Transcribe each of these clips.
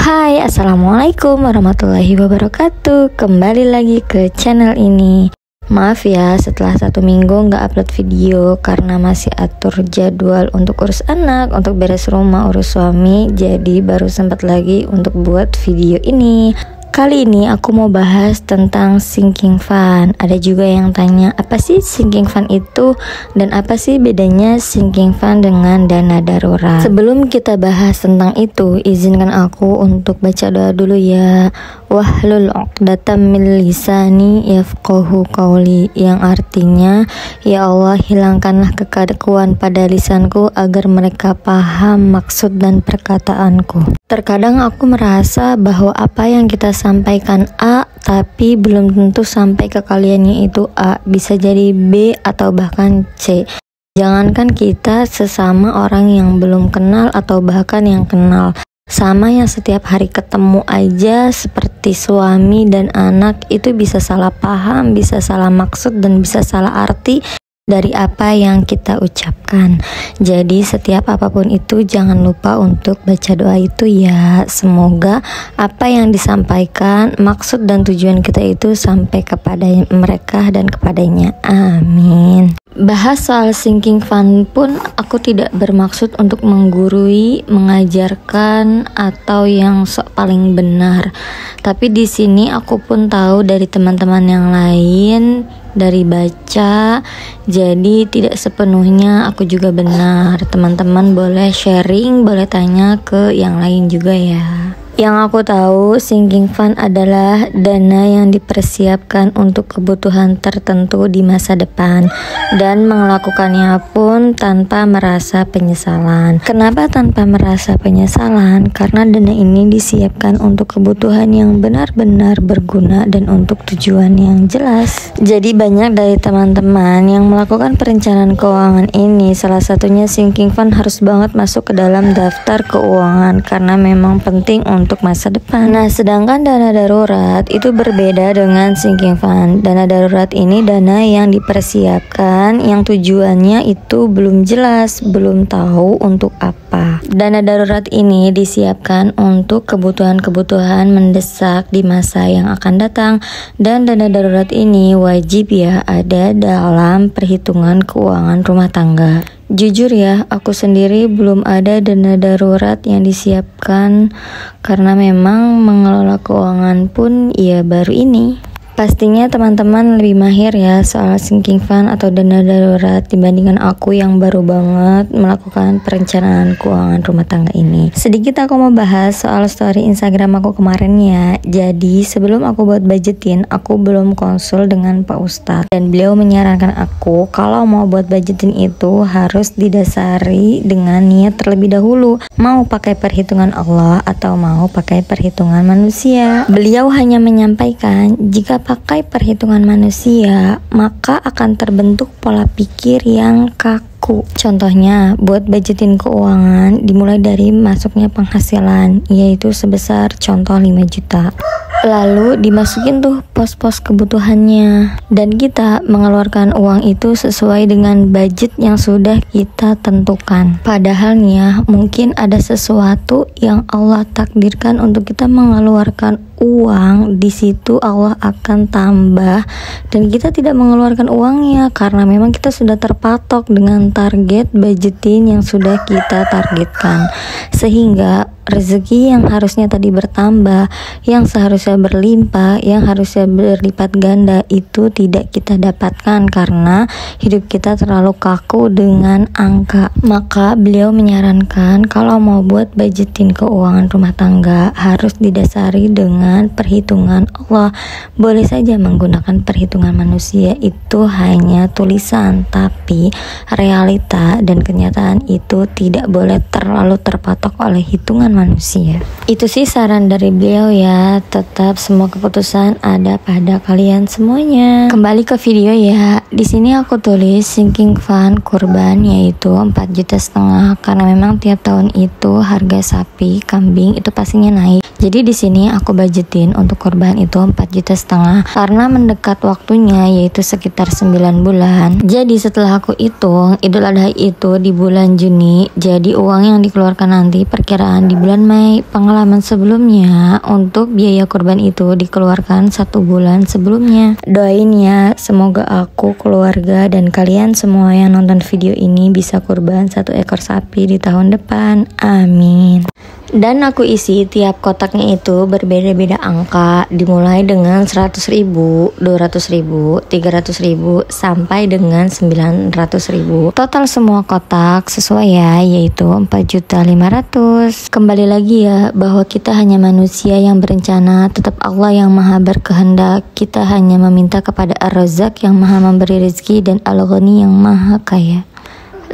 Hai, assalamualaikum warahmatullahi wabarakatuh. Kembali lagi ke channel ini. Maaf ya, setelah 1 minggu nggak upload video karena masih atur jadwal untuk urus anak, untuk beres rumah, urus suami. Jadi baru sempat lagi untuk buat video ini. Kali ini aku mau bahas tentang sinking fund. Ada juga yang tanya, apa sih sinking fund itu? Dan apa sih bedanya sinking fund dengan dana darurat? Sebelum kita bahas tentang itu, izinkan aku untuk baca doa dulu ya. Wahlul 'uqdatam min lisani yafqahu qawli, yang artinya, ya Allah, hilangkanlah kekakuan pada lisanku agar mereka paham maksud dan perkataanku. Terkadang aku merasa bahwa apa yang kita sampaikan A tapi belum tentu sampai ke kaliannya itu A, bisa jadi B atau bahkan C. Jangankan kita sesama orang yang belum kenal atau bahkan yang kenal, sama yang setiap hari ketemu aja seperti suami dan anak itu bisa salah paham, bisa salah maksud dan bisa salah arti dari apa yang kita ucapkan. Jadi setiap apapun itu jangan lupa untuk baca doa itu ya. Semoga apa yang disampaikan, maksud dan tujuan kita itu sampai kepada mereka dan kepadanya. Amin. Bahas soal sinking fund pun aku tidak bermaksud untuk menggurui, mengajarkan atau yang sok paling benar. Tapi di sini aku pun tahu dari teman-teman yang lain, dari baca, jadi tidak sepenuhnya aku juga benar. Teman-teman boleh sharing, boleh tanya ke yang lain juga ya. Yang aku tahu, sinking fund adalah dana yang dipersiapkan untuk kebutuhan tertentu di masa depan dan melakukannya pun tanpa merasa penyesalan. Kenapa tanpa merasa penyesalan? Karena dana ini disiapkan untuk kebutuhan yang benar-benar berguna dan untuk tujuan yang jelas. Jadi banyak dari teman-teman yang melakukan perencanaan keuangan ini, salah satunya sinking fund harus banget masuk ke dalam daftar keuangan karena memang penting untuk masa depan. Nah, sedangkan dana darurat itu berbeda dengan sinking fund. Dana darurat ini dana yang dipersiapkan, yang tujuannya itu belum jelas, belum tahu untuk apa. Dana darurat ini disiapkan untuk kebutuhan-kebutuhan mendesak di masa yang akan datang, dan dana darurat ini wajib ya ada dalam perhitungan keuangan rumah tangga. Jujur ya, aku sendiri belum ada dana darurat yang disiapkan karena memang mengelola keuangan pun ya baru ini. Pastinya teman-teman lebih mahir ya soal sinking fund atau dana darurat dibandingkan aku yang baru banget melakukan perencanaan keuangan rumah tangga ini. Sedikit aku mau bahas soal story Instagram aku kemarin ya. Jadi sebelum aku buat budgetin, aku belum konsul dengan Pak Ustadz, dan beliau menyarankan aku kalau mau buat budgetin itu harus didasari dengan niat terlebih dahulu, mau pakai perhitungan Allah atau mau pakai perhitungan manusia. Beliau hanya menyampaikan jika pakai perhitungan manusia, maka akan terbentuk pola pikir yang kaku. Contohnya, buat budgetin keuangan dimulai dari masuknya penghasilan, yaitu sebesar contoh 5 juta. Lalu dimasukin tuh pos-pos kebutuhannya, dan kita mengeluarkan uang itu sesuai dengan budget yang sudah kita tentukan. Padahal nih ya, mungkin ada sesuatu yang Allah takdirkan untuk kita mengeluarkan uang, di situ Allah akan tambah dan kita tidak mengeluarkan uangnya karena memang kita sudah terpatok dengan target budgetin yang sudah kita targetkan, sehingga rezeki yang harusnya tadi bertambah, yang seharusnya berlimpah, yang harusnya berlipat ganda itu tidak kita dapatkan karena hidup kita terlalu kaku dengan angka. Maka beliau menyarankan kalau mau buat budgetin keuangan rumah tangga harus didasari dengan perhitungan Allah. Boleh saja menggunakan perhitungan manusia, itu hanya tulisan, tapi realita dan kenyataan itu tidak boleh terlalu terpatok oleh hitungan manusia. Itu sih saran dari beliau ya. Tetap semua keputusan ada pada kalian semuanya. Kembali ke video ya. Di sini aku tulis sinking fund kurban yaitu 4,5 juta karena memang tiap tahun itu harga sapi, kambing itu pastinya naik. Jadi di sini aku budgetin untuk kurban itu 4,5 juta karena mendekat waktunya, yaitu sekitar 9 bulan. Jadi setelah aku hitung, Idul Adha itu di bulan Juni, jadi uang yang dikeluarkan nanti perkiraan di bulan Mei. Pengalaman sebelumnya untuk biaya kurban itu dikeluarkan 1 bulan sebelumnya. Doain ya, semoga aku, keluarga, dan kalian semua yang nonton video ini bisa kurban 1 ekor sapi di tahun depan. Amin. Dan aku isi tiap kotaknya itu berbeda-beda angka, dimulai dengan 100.000, 200.000, 300.000, sampai dengan 900.000. Total semua kotak sesuai ya, yaitu 4.500.000. Kembali lagi ya, bahwa kita hanya manusia yang berencana, tetap Allah yang maha berkehendak. Kita hanya meminta kepada Ar-Razzaq yang maha memberi rezeki dan Al-Ghani yang maha kaya.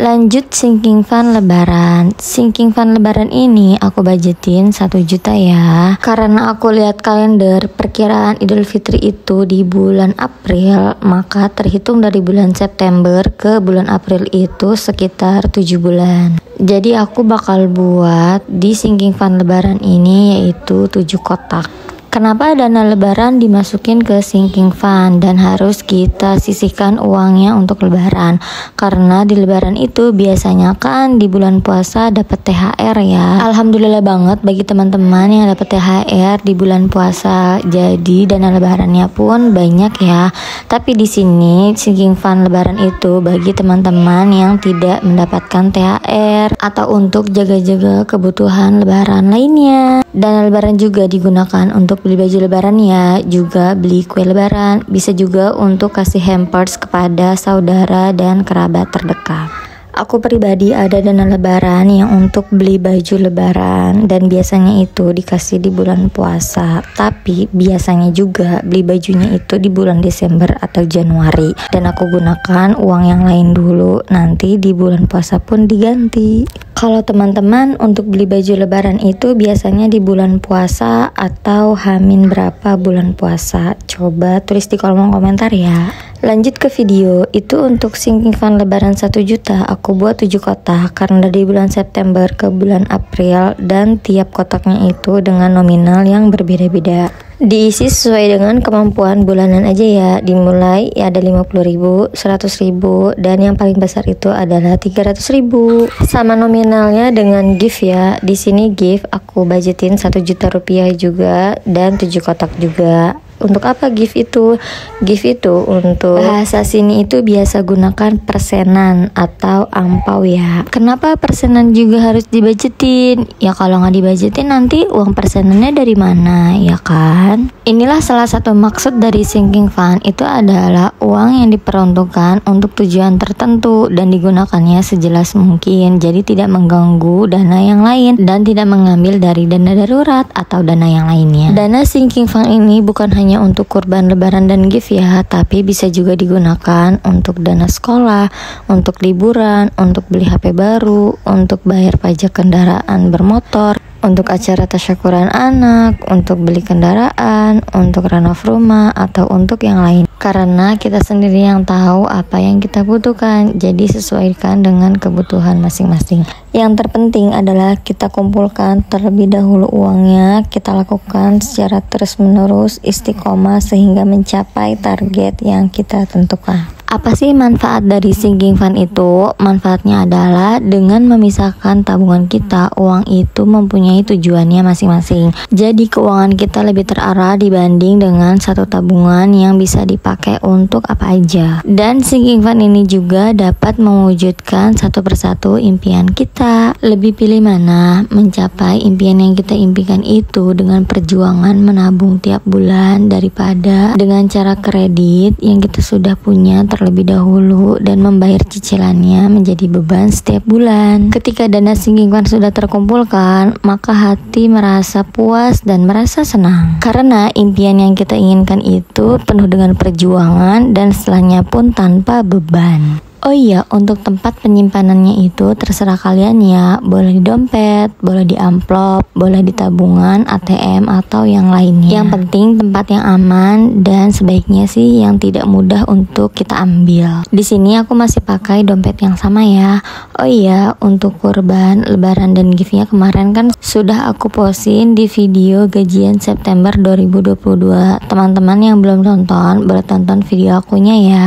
Lanjut sinking fund lebaran. Sinking fund lebaran ini aku budgetin 1 juta ya, karena aku lihat kalender perkiraan Idul Fitri itu di bulan April, maka terhitung dari bulan September ke bulan April itu sekitar 7 bulan. Jadi aku bakal buat di sinking fund lebaran ini yaitu 7 kotak. Kenapa dana lebaran dimasukin ke sinking fund dan harus kita sisihkan uangnya untuk lebaran? Karena di lebaran itu biasanya kan di bulan puasa dapat THR ya. Alhamdulillah banget bagi teman-teman yang dapat THR di bulan puasa. Jadi dana lebarannya pun banyak ya. Tapi di sini sinking fund lebaran itu bagi teman-teman yang tidak mendapatkan THR atau untuk jaga-jaga kebutuhan lebaran lainnya. Dana lebaran juga digunakan untuk beli baju lebaran ya, juga beli kue lebaran, bisa juga untuk kasih hampers kepada saudara dan kerabat terdekat. Aku pribadi ada dana lebaran yang untuk beli baju lebaran dan biasanya itu dikasih di bulan puasa, tapi biasanya juga beli bajunya itu di bulan Desember atau Januari, dan aku gunakan uang yang lain dulu, nanti di bulan puasa pun diganti. Kalau teman-teman untuk beli baju lebaran itu biasanya di bulan puasa atau hamin berapa bulan puasa? Coba tulis di kolom komentar ya. Lanjut ke video, itu untuk sinking fund lebaran 1 juta aku buat 7 kotak karena dari bulan September ke bulan April, dan tiap kotaknya itu dengan nominal yang berbeda-beda. Diisi sesuai dengan kemampuan bulanan aja ya, dimulai ya ada 50.000, 100.000, dan yang paling besar itu adalah 300.000. Sama nominalnya dengan gift ya. Di sini gift aku budgetin 1 juta rupiah juga dan 7 kotak juga. Untuk apa gift itu? Gift itu untuk bahasa sini itu biasa gunakan persenan atau angpau ya. Kenapa persenan juga harus dibudgetin? Ya kalau nggak dibudgetin nanti uang persenannya dari mana ya kan? Inilah salah satu maksud dari sinking fund, itu adalah uang yang diperuntukkan untuk tujuan tertentu dan digunakannya sejelas mungkin. Jadi tidak mengganggu dana yang lain dan tidak mengambil dari dana darurat atau dana yang lainnya. Dana sinking fund ini bukan hanya untuk kurban lebaran dan gift ya, tapi bisa juga digunakan untuk dana sekolah, untuk liburan, untuk beli HP baru, untuk bayar pajak kendaraan bermotor, untuk acara tasyakuran anak, untuk beli kendaraan, untuk renov rumah, atau untuk yang lain. Karena kita sendiri yang tahu apa yang kita butuhkan, jadi sesuaikan dengan kebutuhan masing-masing. Yang terpenting adalah kita kumpulkan terlebih dahulu uangnya, kita lakukan secara terus-menerus istiqomah sehingga mencapai target yang kita tentukan. Apa sih manfaat dari sinking fund itu? Manfaatnya adalah dengan memisahkan tabungan kita, uang itu mempunyai tujuannya masing-masing. Jadi keuangan kita lebih terarah dibanding dengan satu tabungan yang bisa dipakai untuk apa aja. Dan sinking fund ini juga dapat mewujudkan satu persatu impian kita. Lebih pilih mana? Mencapai impian yang kita impikan itu dengan perjuangan menabung tiap bulan daripada dengan cara kredit yang kita sudah punya terlebih dahulu dan membayar cicilannya menjadi beban setiap bulan. Ketika dana sinking fund sudah terkumpulkan, maka hati merasa puas dan merasa senang. Karena impian yang kita inginkan itu penuh dengan perjuangan dan setelahnya pun tanpa beban. Oh iya, untuk tempat penyimpanannya itu terserah kalian ya. Boleh di dompet, boleh di amplop, boleh di tabungan, ATM, atau yang lainnya. Yang penting tempat yang aman dan sebaiknya sih yang tidak mudah untuk kita ambil. Di sini aku masih pakai dompet yang sama ya. Oh iya, untuk kurban, lebaran, dan giftnya kemarin kan sudah aku postin di video gajian September 2022. Teman-teman yang belum tonton, boleh tonton video akunya ya.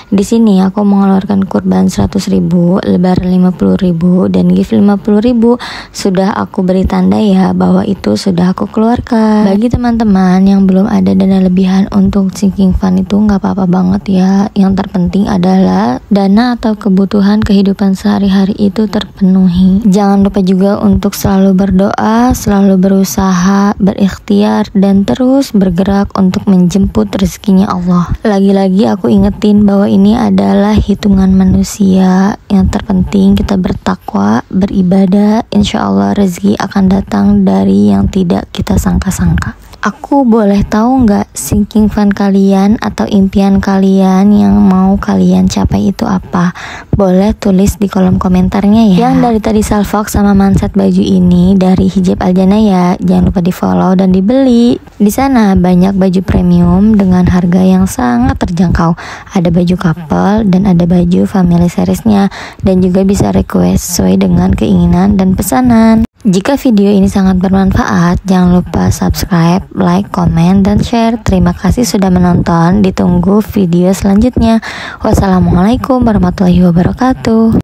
Di sini aku mengeluarkan kurban 100.000, lebaran 50.000, dan gift 50.000. Sudah aku beri tanda ya bahwa itu sudah aku keluarkan. Bagi teman-teman yang belum ada dana lebihan untuk sinking fund itu nggak apa-apa banget ya. Yang terpenting adalah dana atau kebutuhan kehidupan sehari-hari itu terpenuhi. Jangan lupa juga untuk selalu berdoa, selalu berusaha, berikhtiar, dan terus bergerak untuk menjemput rezekinya Allah. Lagi-lagi aku ingetin bahwa ini adalah hitungan manusia. Yang terpenting kita bertakwa, beribadah, insya Allah rezeki akan datang dari yang tidak kita sangka-sangka. Aku boleh tahu nggak sinking fund kalian atau impian kalian yang mau kalian capai itu apa? Boleh tulis di kolom komentarnya ya. Yang dari tadi salfok sama manset baju ini dari Hijab Aljana ya. Jangan lupa di follow dan dibeli. Di sana banyak baju premium dengan harga yang sangat terjangkau. Ada baju couple dan ada baju family seriesnya, dan juga bisa request sesuai dengan keinginan dan pesanan. Jika video ini sangat bermanfaat, jangan lupa subscribe, like, komen, dan share. Terima kasih sudah menonton. Ditunggu video selanjutnya. Wassalamualaikum warahmatullahi wabarakatuh.